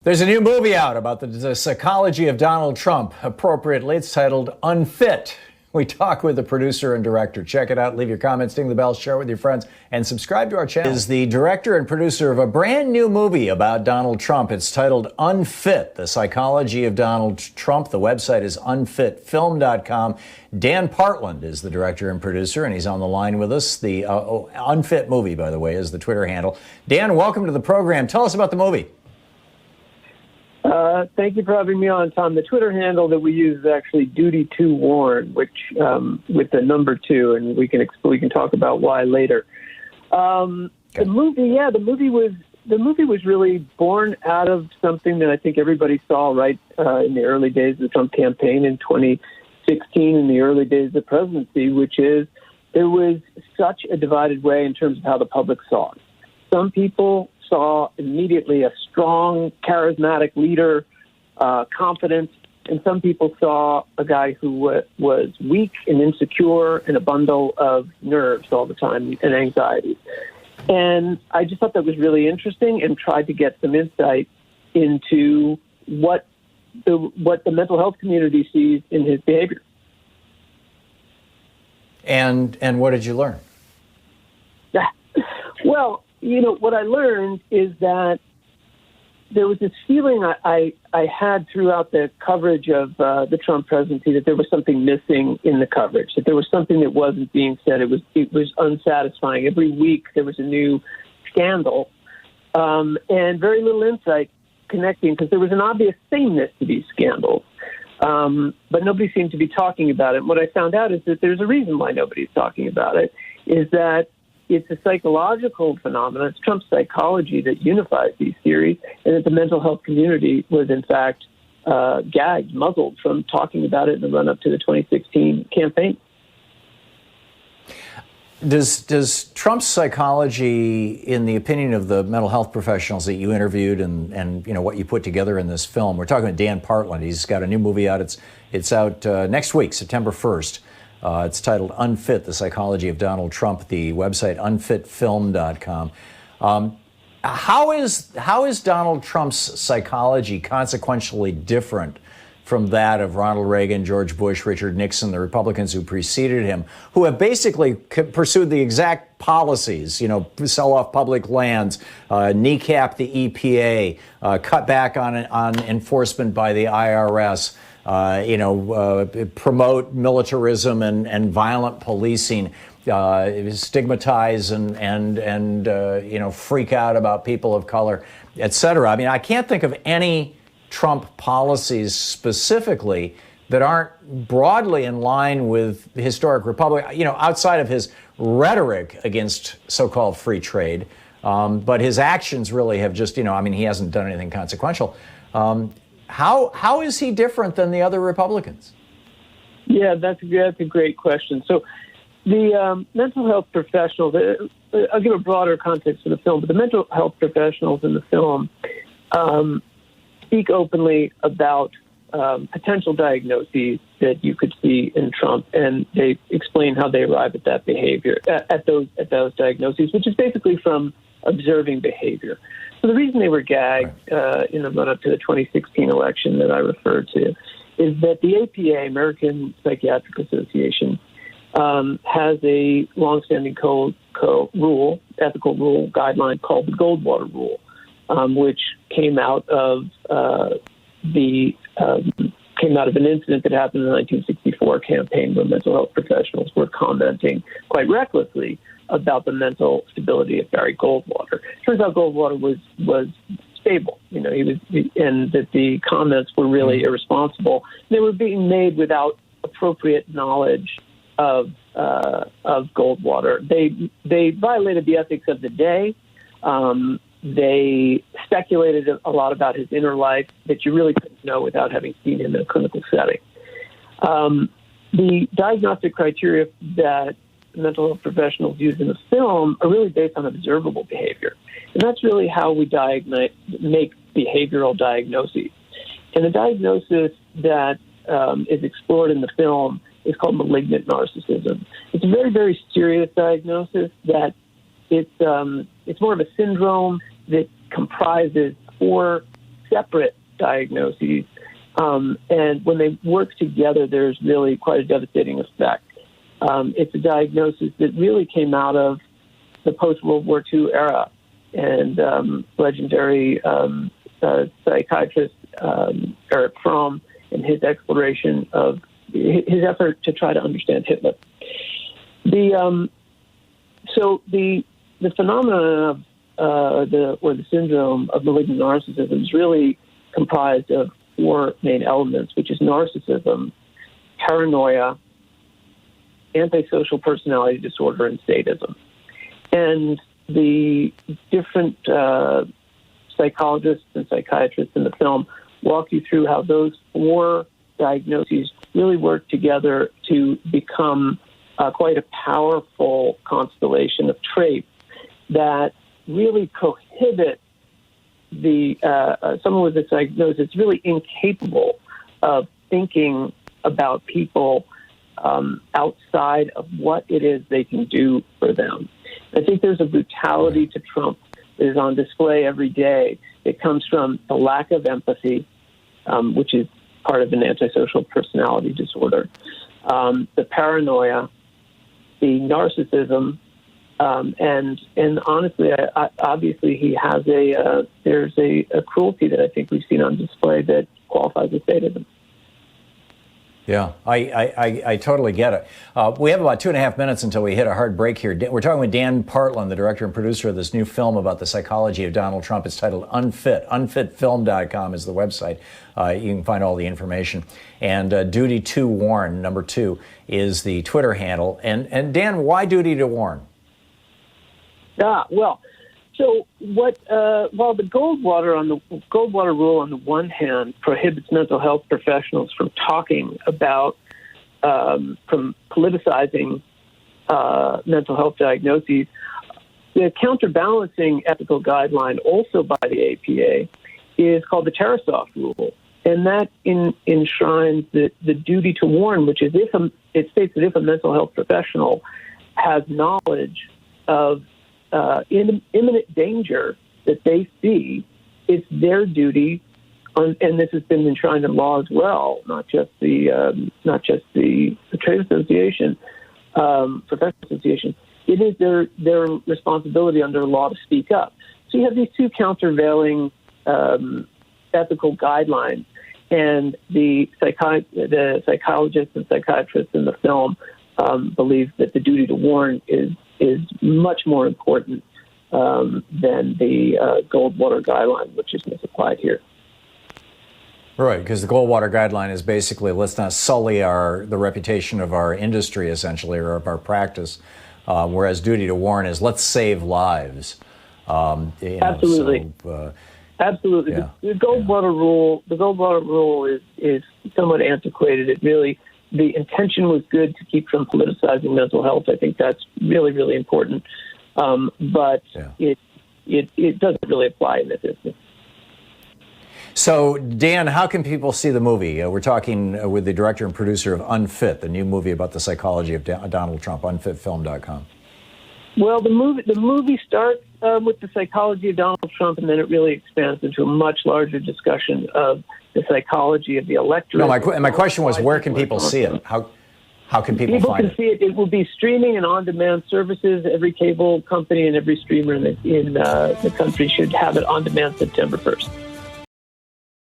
There's a new movie out about the psychology of Donald Trump. Appropriately, it's titled Unfit. We talk with the producer and director. Check it out. Leave your comments, ding the bell, share it with your friends, and subscribe to our channel. Is the director and producer of a brand new movie about Donald Trump. It's titled Unfit, the psychology of Donald Trump. The website is unfitfilm.com. Dan Partland is the director and producer, and he's on the line with us. The Unfit movie, by the way, is the Twitter handle. Dan, welcome to the program. Tell us about the movie. Thank you for having me on, Tom. The Twitter handle that we use is actually Duty to Warn, which with the number 2, and we can talk about why later. Okay. The movie was really born out of something that I think everybody saw right in the early days of the Trump campaign in 2016, in the early days of the presidency, which is there was such a divided way in terms of how the public saw it. Some people saw immediately a strong, charismatic leader, confident, and some people saw a guy who was weak and insecure and a bundle of nerves all the time and anxiety. And I just thought that was really interesting and tried to get some insight into what the mental health community sees in his behavior. And what did you learn? Well, what I learned is that there was this feeling I had throughout the coverage of the Trump presidency that there was something missing in the coverage, that there was something that wasn't being said. It was unsatisfying. Every week there was a new scandal and very little insight connecting, because there was an obvious sameness to these scandals. But nobody seemed to be talking about it. And what I found out is that there's a reason why nobody's talking about it, is that it's a psychological phenomenon. It's Trump's psychology that unifies these theories, and that the mental health community was, in fact, gagged, muzzled from talking about it in the run-up to the 2016 campaign. Does Trump's psychology, in the opinion of the mental health professionals that you interviewed and what you put together in this film, we're talking with Dan Partland. He's got a new movie out. It's out next week, September 1st. It's titled Unfit, the psychology of Donald Trump. The website, unfitfilm.com. How is Donald Trump's psychology consequentially different from that of Ronald Reagan, George Bush, Richard Nixon, the Republicans who preceded him, who have basically pursued the exact policies, sell off public lands, kneecap the EPA, cut back on enforcement by the IRS, promote militarism and violent policing, stigmatize and freak out about people of color, et cetera. I mean, I can't think of any Trump policies specifically that aren't broadly in line with the historic republic, outside of his rhetoric against so-called free trade. But his actions really have just, he hasn't done anything consequential. How is he different than the other Republicans? Yeah, that's a great question. So the mental health professionals, I'll give a broader context for the film, but the mental health professionals in the film speak openly about potential diagnoses that you could see in Trump, and they explain how they arrive at that behavior, at those diagnoses, which is basically from observing behavior. So the reason they were gagged in the run-up to the 2016 election that I referred to is that the APA, American Psychiatric Association, has a longstanding ethical rule guideline called the Goldwater Rule, which came out of an incident that happened in the 1964 campaign where mental health professionals were commenting quite recklessly about the mental stability of Barry Goldwater. Turns out Goldwater was stable, and that the comments were really irresponsible. They were being made without appropriate knowledge of Goldwater. They violated the ethics of the day. They speculated a lot about his inner life that you really couldn't know without having seen him in a clinical setting. The diagnostic criteria that mental health professionals use in the film are really based on observable behavior. And that's really how we make behavioral diagnoses. And the diagnosis that is explored in the film is called malignant narcissism. It's a very, very serious diagnosis that it's more of a syndrome that comprises 4 separate diagnoses. And when they work together, there's really quite a devastating effect. It's a diagnosis that really came out of the post-World War II era, and legendary psychiatrist Erich Fromm and his exploration of his effort to try to understand Hitler. So the phenomenon of the syndrome of malignant narcissism is really comprised of four main elements, which is narcissism, paranoia, antisocial personality disorder, and sadism. And the different psychologists and psychiatrists in the film walk you through how those four diagnoses really work together to become quite a powerful constellation of traits that really prohibit someone with this diagnosis really incapable of thinking about people outside of what it is they can do for them. I think there's a brutality to Trump that is on display every day. It comes from the lack of empathy, which is part of an antisocial personality disorder, the paranoia, the narcissism, and honestly, obviously, he has there's a cruelty that I think we've seen on display that qualifies as sadism. Yeah, I totally get it. We have about 2.5 minutes until we hit a hard break here. We're talking with Dan Partland, the director and producer of this new film about the psychology of Donald Trump. It's titled Unfit. Unfitfilm.com is the website. You can find all the information. And Duty to Warn, number 2, is the Twitter handle. And Dan, why Duty to Warn? Well, so while the Goldwater rule on the one hand prohibits mental health professionals from talking about, from politicizing mental health diagnoses, the counterbalancing ethical guideline also by the APA is called the Tarasoff rule. And that enshrines the duty to warn, which is it states that if a mental health professional has knowledge of imminent danger that they see, it's their duty, and this has been enshrined in law as well, not just the trade association, professional association. It is their responsibility under law to speak up. So you have these two countervailing ethical guidelines, and the psychologists and psychiatrists in the film believe that the duty to warn is much more important than the Goldwater guideline, which is misapplied here. Right, because the Goldwater guideline is basically let's not sully the reputation of our industry, essentially, or of our practice, whereas duty to warn is let's save lives. Absolutely. Absolutely. Yeah, the Goldwater rule is somewhat antiquated. It really, the intention was good to keep from politicizing mental health. I think that's really, really important. But it doesn't really apply in this instance. So, Dan, how can people see the movie? We're talking with the director and producer of Unfit, the new movie about the psychology of Donald Trump, unfitfilm.com. Well, the movie starts with the psychology of Donald Trump, and then it really expands into a much larger discussion of the psychology of the electorate. No, my question was, where can people see it? How can people find it? People can see it. It will be streaming and on-demand services. Every cable company and every streamer in the country should have it on demand September 1st.